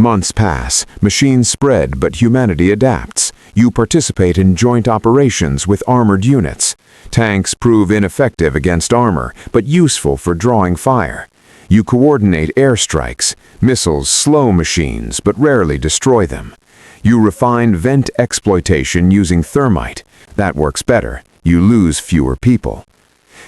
Months pass, machines spread, but humanity adapts. You participate in joint operations with armored units. Tanks prove ineffective against armor, but useful for drawing fire. You coordinate airstrikes. Missiles slow machines, but rarely destroy them. You refine vent exploitation using thermite. That works better. You lose fewer people.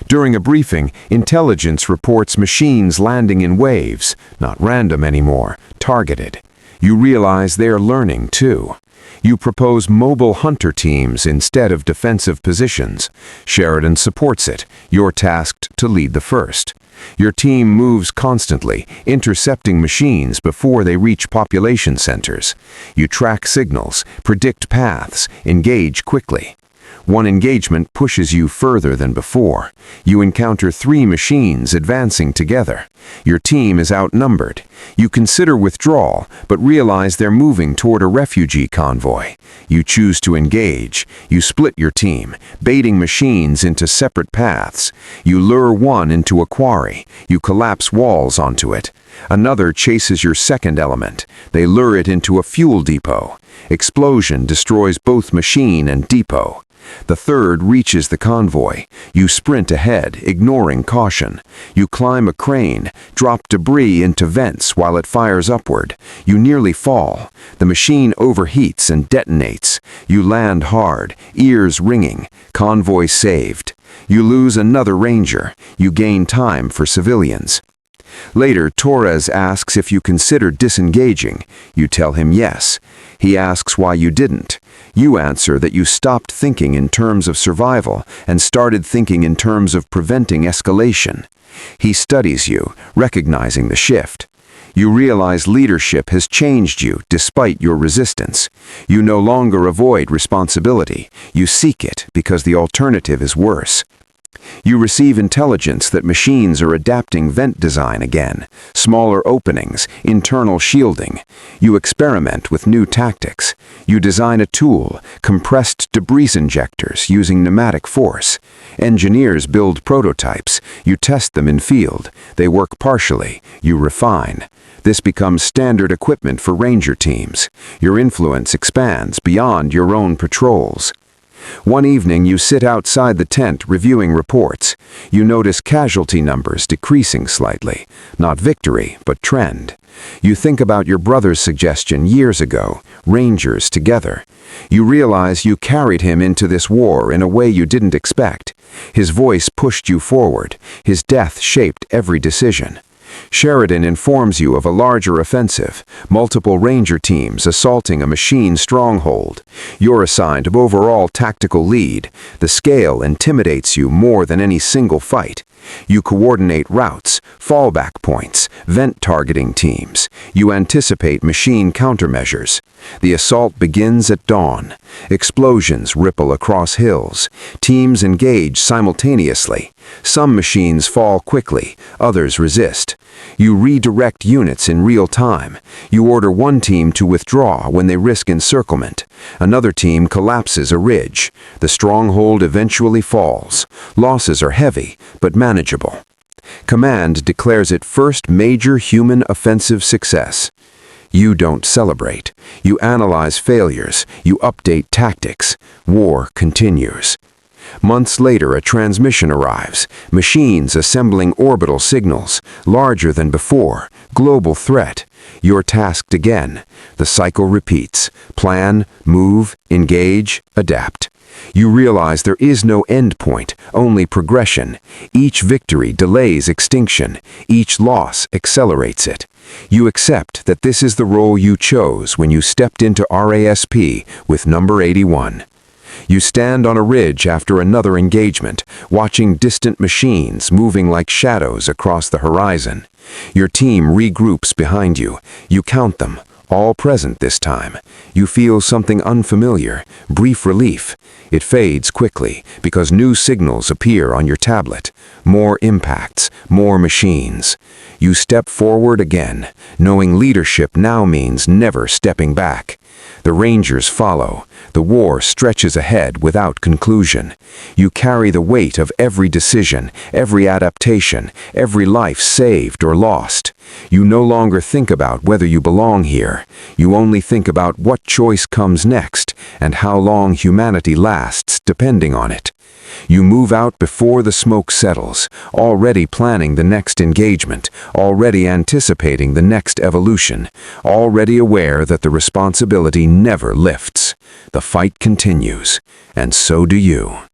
During a briefing, intelligence reports machines landing in waves, not random anymore, targeted. You realize they're learning too. You propose mobile hunter teams instead of defensive positions. Sheridan supports it. You're tasked to lead the first. Your team moves constantly, intercepting machines before they reach population centers. You track signals, predict paths, engage quickly. One engagement pushes you further than before. You encounter 3 machines advancing together. Your team is outnumbered. You consider withdrawal, but realize they're moving toward a refugee convoy. You choose to engage. You split your team, baiting machines into separate paths. You lure one into a quarry. You collapse walls onto it. Another chases your second element. They lure it into a fuel depot. Explosion destroys both machine and depot. The third reaches the convoy. You sprint ahead, ignoring caution. You climb a crane, drop debris into vents while it fires upward. You nearly fall. The machine overheats and detonates. You land hard, ears ringing. Convoy saved. You lose another ranger. You gain time for civilians. Later, Torres asks if you consider disengaging. You tell him yes. He asks why you didn't. You answer that you stopped thinking in terms of survival and started thinking in terms of preventing escalation. He studies you, recognizing the shift. You realize leadership has changed you despite your resistance. You no longer avoid responsibility. You seek it because the alternative is worse. You receive intelligence that machines are adapting vent design again, smaller openings, internal shielding. You experiment with new tactics. You design a tool, compressed debris injectors using pneumatic force. Engineers build prototypes. You test them in field. They work partially. You refine. This becomes standard equipment for ranger teams. Your influence expands beyond your own patrols. One evening, you sit outside the tent reviewing reports. You notice casualty numbers decreasing slightly. Not victory, but trend. You think about your brother's suggestion years ago, Rangers together. You realize you carried him into this war in a way you didn't expect. His voice pushed you forward. His death shaped every decision. Sheridan informs you of a larger offensive, multiple ranger teams assaulting a machine stronghold. You're assigned overall tactical lead. The scale intimidates you more than any single fight. You coordinate routes, fallback points, vent targeting teams. You anticipate machine countermeasures. The assault begins at dawn. Explosions ripple across hills. Teams engage simultaneously. Some machines fall quickly, others resist. You redirect units in real time. You order one team to withdraw when they risk encirclement. Another team collapses a ridge. The stronghold eventually falls. Losses are heavy, but manageable. Command declares it first major human offensive success. You don't celebrate. You analyze failures. You update tactics. War continues. Months later, a transmission arrives. Machines assembling orbital signals. Larger than before. Global threat. You're tasked again. The cycle repeats. Plan, move, engage, adapt. You realize there is no end point, only progression. Each victory delays extinction. Each loss accelerates it. You accept that this is the role you chose when you stepped into RASP with number 81. You stand on a ridge after another engagement, watching distant machines moving like shadows across the horizon. Your team regroups behind you. You count them, all present this time. You feel something unfamiliar, brief relief. It fades quickly because new signals appear on your tablet. More impacts, more machines. You step forward again, knowing leadership now means never stepping back. The Rangers follow. The war stretches ahead without conclusion. You carry the weight of every decision, every adaptation, every life saved or lost. You no longer think about whether you belong here. You only think about what choice comes next and how long humanity lasts depending on it. You move out before the smoke settles, already planning the next engagement, already anticipating the next evolution, already aware that the responsibility never lifts. The fight continues, and so do you.